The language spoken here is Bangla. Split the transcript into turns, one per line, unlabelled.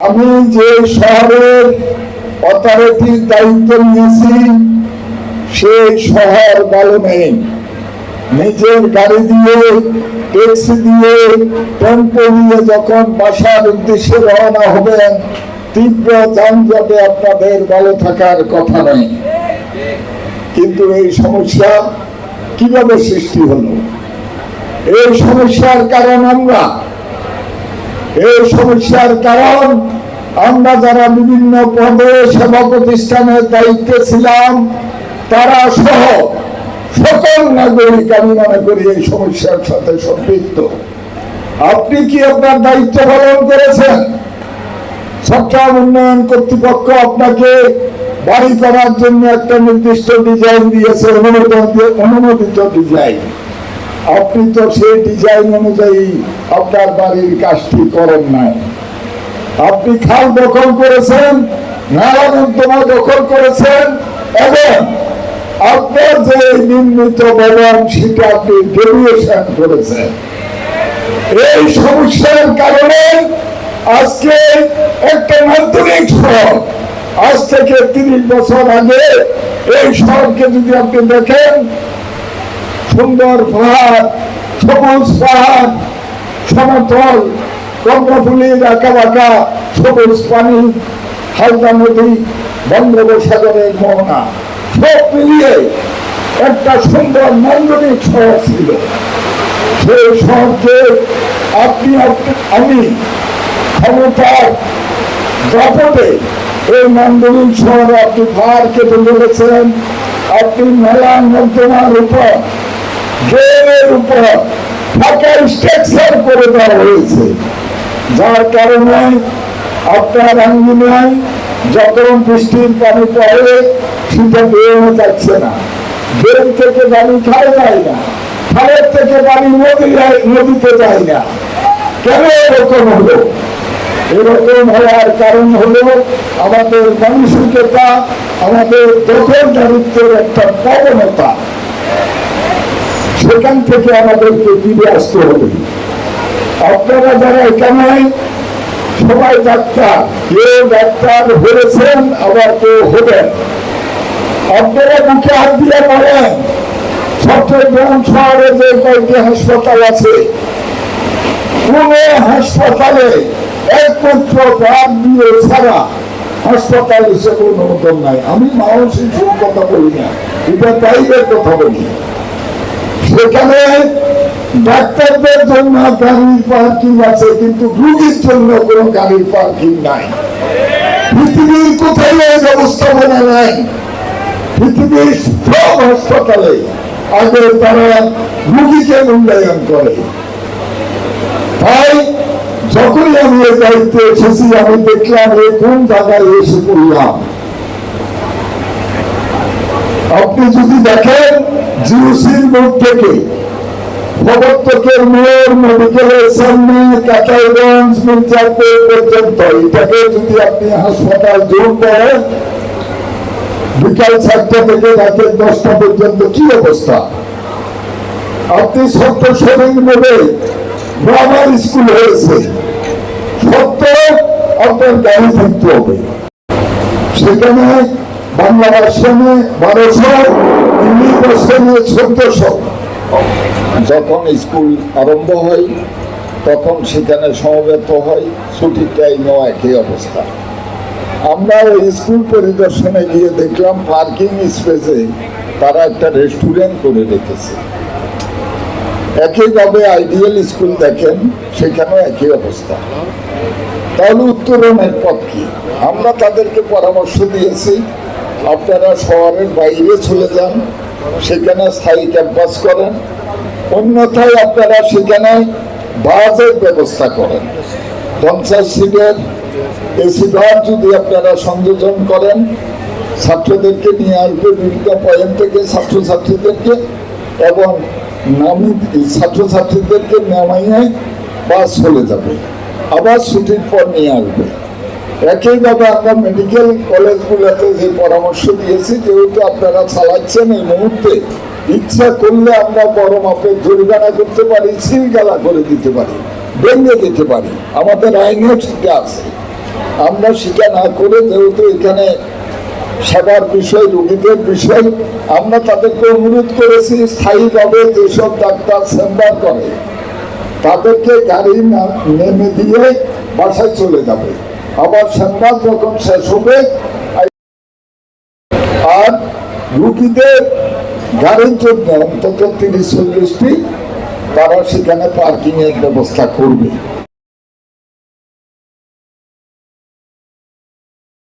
আমি যে শহরের অথরিটির দায়িত্ব নিয়েছি সেই শহর ভালো নেই। নিজের গাড়ি দিয়ে, ট্যাক্সি দিয়ে, টেম্পো দিয়ে যখন বাসার উদ্দেশ্যে রওনা হবেন, তীব্র যানজটে আপনাদের ভালো থাকার কথা নেই। কিন্তু এই সমস্যা কিভাবে সৃষ্টি হলো? এই সমস্যার কারণ আমরা যারা বিভিন্ন পদে সেবা প্রতিষ্ঠানের দায়িত্বে ছিলাম, তারা সহ সকল নাগরিক আমি মনে করি এই সমস্যার সাথে সম্পৃক্ত। আপনি কি আপনার দায়িত্ব পালন করেছেন? চট্টগ্রাম উন্নয়ন কর্তৃপক্ষ আপনাকে বাড়ি করার জন্য একটা নির্দিষ্ট ডিজাইন দিয়েছে, অনুমোদিত ডিজাইন। আপনি তো সেই ডিজাইন অনুযায়ী আপনার বাড়ির কাজটি করেন নাই। আপনি খাল দখল করেছেন, নালা নর্দমা দখল করেছেন, এবং আপনার যে নির্মিত ভবন সেটা আপনি ডেভিয়েশন করেছেন। এই সমস্যার কারণে আজকে একটা নান্দনিক শহর, আজ থেকে 30 বছর আগে এই শহরকে যদি আপনি দেখেন, সুন্দর পাহাড়, সবুজ পাহাড়, সমতল, কর্ণফুলীর আঁকা বাঁকা সবুজ পানি, হালদা নদী, বঙ্গোপসাগরের মোহনা, সব মিলিয়ে একটা সুন্দর নান্দনিক শহর ছিল। সেই শহরকে আমি ক্ষমতার দাপটে এই নান্দনিক শহরে আপনি ভার কেটে বলেছেন। আপনি মেলা নর্দমার উপর, ড্রেনের উপর ফাঁকা স্ট্রাকচার করে দেওয়া হয়েছে, যার কারণে আপনার আঙ্গিনায় যখন বৃষ্টির পানি পড়ে সেটা বেরোনো যাচ্ছে না, ড্রেন থেকে পানি খাওয়া যায় না, খালের থেকে পানি নদীতে যায় না। কেন এরকম হলো? এরকম হওয়ার কারণ হলো আমাদের মানসিকতা, আমাদের দখলদারিত্বের একটা প্রবণতা। সেখান থেকে আমাদেরকে ফিরে আসতে হবে। আপনারা যারা এখানে সবাই ডাক্তার, কেউ ডাক্তার হয়েছেন, আবার কেউ হবেন। আপনারা মুখে হাত দিয়ে বলেন, চট্টগ্রাম শহরে যে কয়েকটি হাসপাতাল আছে, কোন হাসপাতালে একমাত্র দিয়ে ছাড়া হাসপাতাল হিসেবে অনুমোদন নাই। আমি মানুষ শিশুর কথা বলি না, এটা প্রাইভেট কথা বলি। সেখানে ডাক্তারদের জন্য গাড়ির পার্কিং আছে, কিন্তু রোগীর জন্য কোনো গাড়ির পার্কিং নাই। পৃথিবীর কোথায় এই ব্যবস্থাপনা নাই। পৃথিবীর সব হাসপাতালে আগে তারা রোগীকে মূল্যায়ন করে। তাই যখনই আমি এই দায়িত্বে এসেছি, আমি দেখলাম এই কোন জায়গায় এসে পড়লাম। আপনি যদি দেখেন, জিওসির বোর্ড থেকে প্রবর্তকের মোড়, মেডিকেলের সামনে, কাটাইগঞ্জ, মির্জাপুর পর্যন্ত, এটাকে যদি আপনি হাসপাতাল জোন করেন, বিকাল 4টা থেকে রাতে 10টা পর্যন্ত কি অবস্থা? আপনি সত্য শরীর মোড়ে গ্রামার স্কুল হয়েছে, সত্য আপনার গাড়ি থাকতে হবে। সেখানে বাংলা ভার্সনে 1200, ইংলিশ ভার্সনে 1400। যখন স্কুল আরম্ভ হয় তখন সেখানে সমবেত হয়, ছুটির টাইমেও একই অবস্থা। আমরা ওই স্কুল পরিদর্শনে গিয়ে দেখলাম পার্কিং স্পেসে তারা একটা রেস্টুরেন্ট করে রেখেছে। একইভাবে আইডিয়াল স্কুল দেখেন, সেখানেও একই অবস্থা। তাহলে উত্তরণের পথ কি? আমরা তাদেরকে পরামর্শ দিয়েছি, আপনারা শহরের বাইরে চলে যান, সেখানে স্থায়ী ক্যাম্পাস করেন, অন্যথায় আপনারা সেখানে বাসের ব্যবস্থা করেন। 50 সিটের এসি বাস যদি আপনারা সংযোজন করেন, ছাত্রদেরকে নিয়ে আসবে বিভিন্ন পয়েন্ট থেকে, ছাত্রছাত্রীদেরকে, এবং ছাত্রছাত্রীদেরকে নামাইয়ে বাস চলে যাবে, আবার ছুটির পর নিয়ে আসবে। একইভাবে আমরা মেডিকেল কলেজগুলোতে যে পরামর্শ দিয়েছি, যেহেতু আপনারা চালাচ্ছেন, এই মুহূর্তে ইচ্ছা করলে আমরা বড় মাপের জরিমানা করতে পারি, সিলগালা করে দিতে পারি, ভেঙে দিতে পারি, আমাদের আইনে ঠিক আছে। আমরা স্বীকার না করে, যেহেতু এখানে সেবার বিষয়, রোগীদের বিষয়, আমরা তাদেরকে অনুরোধ করেছি স্থায়ীভাবে যেসব ডাক্তার চেম্বার করে তাদেরকে গাড়ি নেমে দিয়ে বাসায় চলে যাবে, আবার চেম্বার যখন শেষ হবে। আর রুগীদের গাড়ির জন্য অন্তত 30-40টি তারা সেখানে পার্কিং এর ব্যবস্থা করবে।